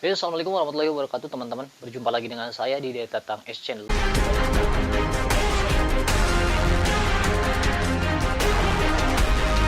Oke, assalamualaikum warahmatullahi wabarakatuh teman-teman. Berjumpa lagi dengan saya di Tatang S Channel.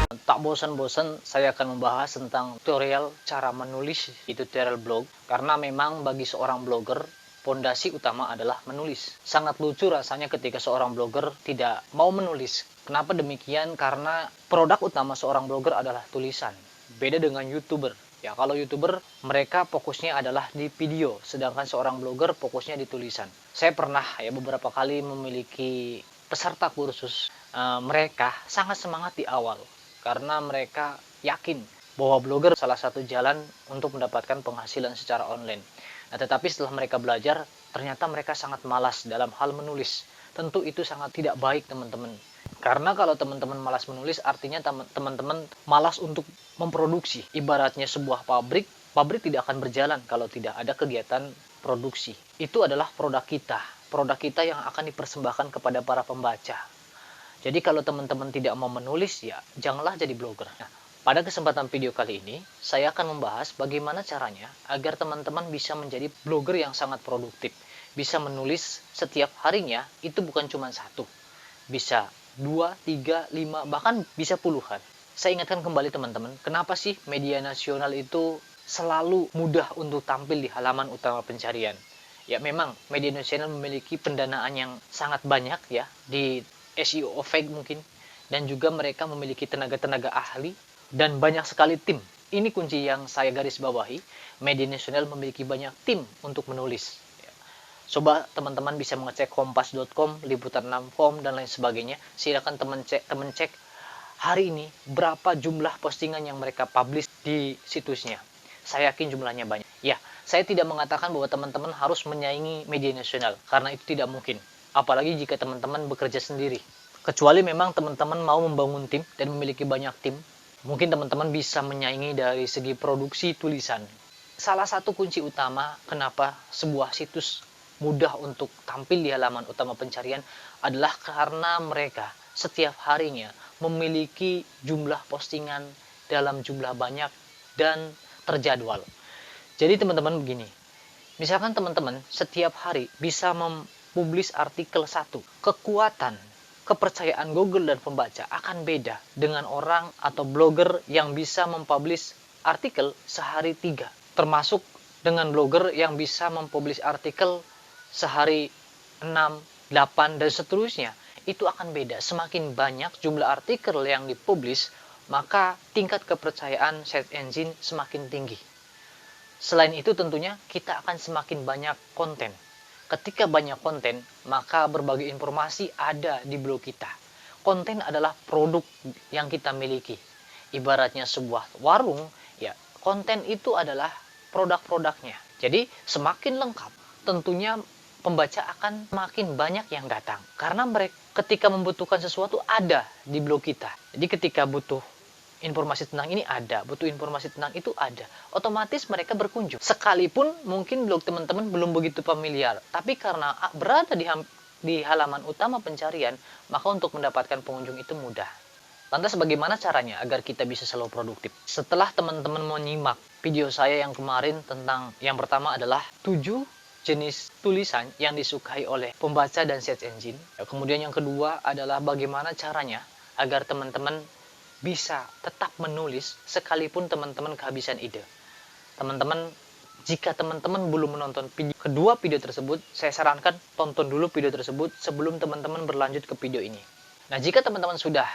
Tak bosan-bosan saya akan membahas tentang tutorial cara menulis di tutorial blog. Karena memang bagi seorang blogger, pondasi utama adalah menulis. Sangat lucu rasanya ketika seorang blogger tidak mau menulis. Kenapa demikian? Karena produk utama seorang blogger adalah tulisan. Beda dengan YouTuber. Ya, kalau YouTuber mereka fokusnya adalah di video, sedangkan seorang blogger fokusnya di tulisan. Saya pernah ya beberapa kali memiliki peserta kursus, mereka sangat semangat di awal karena mereka yakin bahwa blogger salah satu jalan untuk mendapatkan penghasilan secara online. Nah, tetapi setelah mereka belajar, ternyata mereka sangat malas dalam hal menulis. Tentu itu sangat tidak baik, teman-teman. Karena kalau teman-teman malas menulis, artinya teman-teman malas untuk memproduksi. Ibaratnya sebuah pabrik tidak akan berjalan kalau tidak ada kegiatan produksi. Itu adalah produk kita yang akan dipersembahkan kepada para pembaca. Jadi kalau teman-teman tidak mau menulis, ya janganlah jadi blogger. Nah, pada kesempatan video kali ini, saya akan membahas bagaimana caranya agar teman-teman bisa menjadi blogger yang sangat produktif. Bisa menulis setiap harinya, itu bukan cuma satu. Bisa 2, 3, 5, bahkan bisa puluhan. Saya ingatkan kembali teman-teman, kenapa sih media nasional itu selalu mudah untuk tampil di halaman utama pencarian? Ya memang media nasional memiliki pendanaan yang sangat banyak ya di SEO fake mungkin, dan juga mereka memiliki tenaga-tenaga ahli dan banyak sekali tim. Ini kunci yang saya garis bawahi, media nasional memiliki banyak tim untuk menulis. Coba teman-teman bisa mengecek kompas.com, liputan6.com, dan lain sebagainya. Silakan teman cek hari ini berapa jumlah postingan yang mereka publish di situsnya. Saya yakin jumlahnya banyak. Ya, saya tidak mengatakan bahwa teman-teman harus menyaingi media nasional, karena itu tidak mungkin. Apalagi jika teman-teman bekerja sendiri. Kecuali memang teman-teman mau membangun tim dan memiliki banyak tim, mungkin teman-teman bisa menyaingi dari segi produksi tulisan. Salah satu kunci utama kenapa sebuah situs mudah untuk tampil di halaman utama pencarian adalah karena mereka setiap harinya memiliki jumlah postingan dalam jumlah banyak dan terjadwal. Jadi teman-teman begini, misalkan teman-teman setiap hari bisa publis artikel 1, kekuatan kepercayaan Google dan pembaca akan beda dengan orang atau blogger yang bisa mempublish artikel sehari 3, termasuk dengan blogger yang bisa mempublish artikel sehari 6, 8, dan seterusnya. Itu akan beda. Semakin banyak jumlah artikel yang dipublish, maka tingkat kepercayaan search engine semakin tinggi. Selain itu tentunya kita akan semakin banyak konten. Ketika banyak konten, maka berbagai informasi ada di blog kita. Konten adalah produk yang kita miliki. Ibaratnya sebuah warung, ya konten itu adalah produk-produknya. Jadi semakin lengkap, tentunya pembaca akan makin banyak yang datang. Karena mereka ketika membutuhkan sesuatu ada di blog kita. Jadi ketika butuh informasi tentang ini ada, butuh informasi tentang itu ada, otomatis mereka berkunjung. Sekalipun mungkin blog teman-teman belum begitu familiar, tapi karena berada di halaman utama pencarian, maka untuk mendapatkan pengunjung itu mudah. Lantas bagaimana caranya agar kita bisa selalu produktif? Setelah teman-teman menyimak video saya yang kemarin tentang yang pertama adalah 7 jenis tulisan yang disukai oleh pembaca dan search engine. Kemudian yang kedua adalah bagaimana caranya agar teman-teman bisa tetap menulis sekalipun teman-teman kehabisan ide. Teman-teman, jika teman-teman belum menonton kedua video tersebut, saya sarankan tonton dulu video tersebut sebelum teman-teman berlanjut ke video ini. Nah, jika teman-teman sudah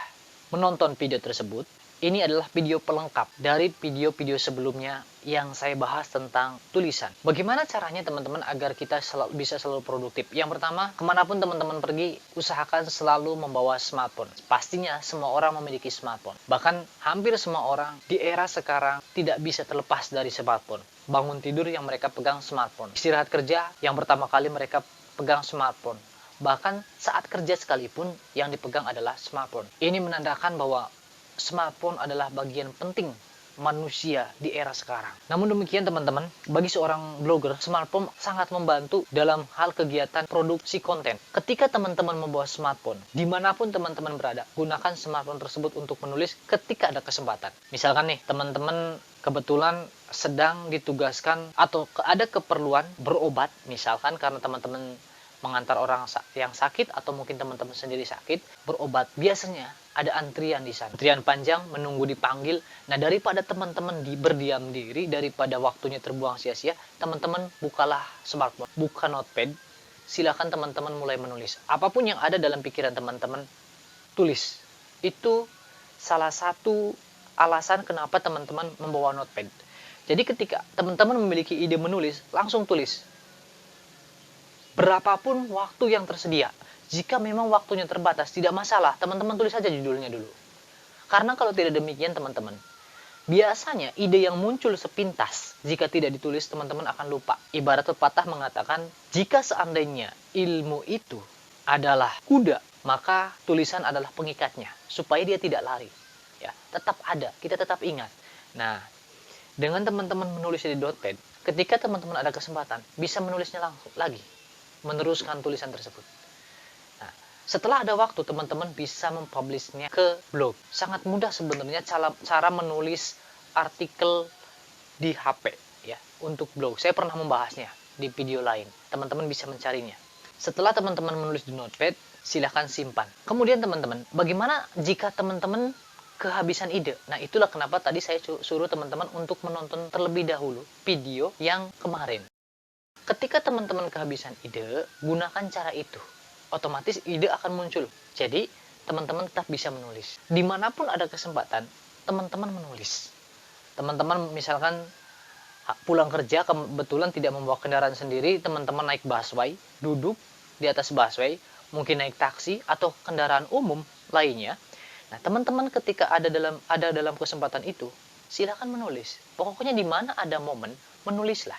menonton video tersebut, ini adalah video pelengkap dari video-video sebelumnya yang saya bahas tentang tulisan. Bagaimana caranya teman-teman agar kita bisa selalu produktif? Yang pertama, kemanapun teman-teman pergi, usahakan selalu membawa smartphone. Pastinya semua orang memiliki smartphone. Bahkan hampir semua orang di era sekarang tidak bisa terlepas dari smartphone. Bangun tidur yang mereka pegang smartphone. Istirahat kerja yang pertama kali mereka pegang smartphone. Bahkan saat kerja sekalipun yang dipegang adalah smartphone. Ini menandakan bahwa smartphone adalah bagian penting manusia di era sekarang. Namun demikian teman-teman, bagi seorang blogger, smartphone sangat membantu dalam hal kegiatan produksi konten. Ketika teman-teman membawa smartphone, dimanapun teman-teman berada, gunakan smartphone tersebut untuk menulis ketika ada kesempatan. Misalkan nih, teman-teman kebetulan sedang ditugaskan atau ada keperluan berobat, misalkan karena teman-teman mengantar orang yang sakit atau mungkin teman-teman sendiri sakit, berobat, biasanya ada antrian di sana. Antrian panjang, menunggu dipanggil. Nah, daripada teman-teman berdiam diri, daripada waktunya terbuang sia-sia, teman-teman bukalah smartphone, buka notepad, silakan teman-teman mulai menulis. Apapun yang ada dalam pikiran teman-teman, tulis. Itu salah satu alasan kenapa teman-teman membawa notepad. Jadi ketika teman-teman memiliki ide menulis, langsung tulis. Berapapun waktu yang tersedia. Jika memang waktunya terbatas, tidak masalah. Teman-teman tulis saja judulnya dulu. Karena kalau tidak demikian teman-teman, biasanya ide yang muncul sepintas, jika tidak ditulis teman-teman akan lupa. Ibarat pepatah mengatakan, jika seandainya ilmu itu adalah kuda, maka tulisan adalah pengikatnya. Supaya dia tidak lari. Ya, tetap ada, kita tetap ingat. Nah, dengan teman-teman menulis di notepad, ketika teman-teman ada kesempatan, bisa menulisnya langsung lagi, meneruskan tulisan tersebut. Nah, setelah ada waktu, teman-teman bisa mempublishnya ke blog. Sangat mudah sebenarnya cara menulis artikel di HP ya untuk blog. Saya pernah membahasnya di video lain. Teman-teman bisa mencarinya. Setelah teman-teman menulis di notepad, silahkan simpan. Kemudian teman-teman, bagaimana jika teman-teman kehabisan ide? Nah, itulah kenapa tadi saya suruh teman-teman untuk menonton terlebih dahulu video yang kemarin. Ketika teman-teman kehabisan ide, gunakan cara itu. Otomatis ide akan muncul. Jadi, teman-teman tetap bisa menulis. Dimanapun ada kesempatan, teman-teman menulis. Teman-teman misalkan pulang kerja, kebetulan tidak membawa kendaraan sendiri, teman-teman naik busway, duduk di atas busway, mungkin naik taksi atau kendaraan umum lainnya. Nah, teman-teman ketika ada dalam kesempatan itu, silakan menulis. Pokoknya di mana ada momen, menulislah.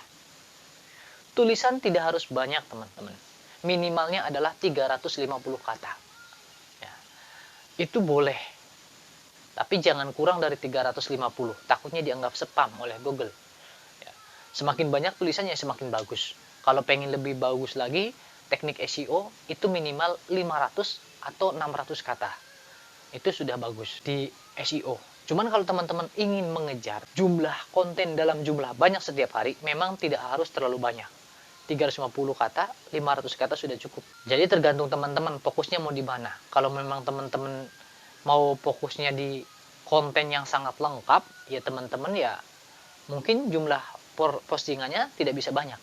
Tulisan tidak harus banyak, teman-teman. Minimalnya adalah 350 kata. Ya, itu boleh. Tapi jangan kurang dari 350. Takutnya dianggap spam oleh Google. Ya, semakin banyak tulisannya semakin bagus. Kalau pengen lebih bagus lagi, teknik SEO itu minimal 500 atau 600 kata. Itu sudah bagus di SEO. Cuman kalau teman-teman ingin mengejar jumlah konten dalam jumlah banyak setiap hari, memang tidak harus terlalu banyak. 350 kata, 500 kata sudah cukup. Jadi tergantung teman-teman fokusnya mau di mana. Kalau memang teman-teman mau fokusnya di konten yang sangat lengkap, ya teman-teman ya mungkin jumlah postingannya tidak bisa banyak.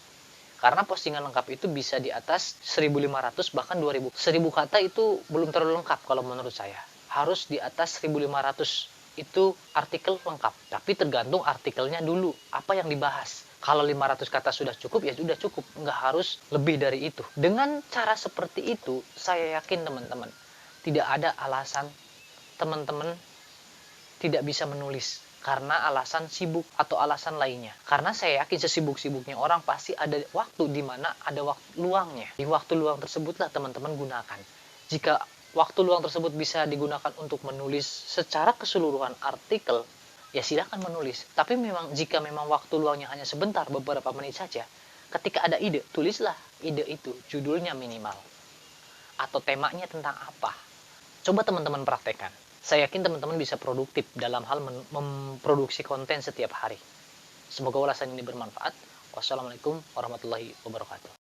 Karena postingan lengkap itu bisa di atas 1.500 bahkan 2.000. 1.000 kata itu belum terlalu lengkap kalau menurut saya. Harus di atas 1.500 itu artikel lengkap. Tapi tergantung artikelnya dulu, apa yang dibahas. Kalau 500 kata sudah cukup, ya sudah cukup. Nggak harus lebih dari itu. Dengan cara seperti itu, saya yakin teman-teman, tidak ada alasan teman-teman tidak bisa menulis. Karena alasan sibuk atau alasan lainnya. Karena saya yakin sesibuk-sibuknya orang pasti ada waktu di mana ada waktu luangnya. Di waktu luang tersebutlah teman-teman gunakan. Jika waktu luang tersebut bisa digunakan untuk menulis secara keseluruhan artikel, ya silakan menulis. Tapi jika memang waktu luangnya hanya sebentar, beberapa menit saja, ketika ada ide, tulislah ide itu, judulnya minimal. Atau temanya tentang apa. Coba teman-teman praktekkan. Saya yakin teman-teman bisa produktif dalam hal memproduksi konten setiap hari. Semoga ulasan ini bermanfaat. Wassalamualaikum warahmatullahi wabarakatuh.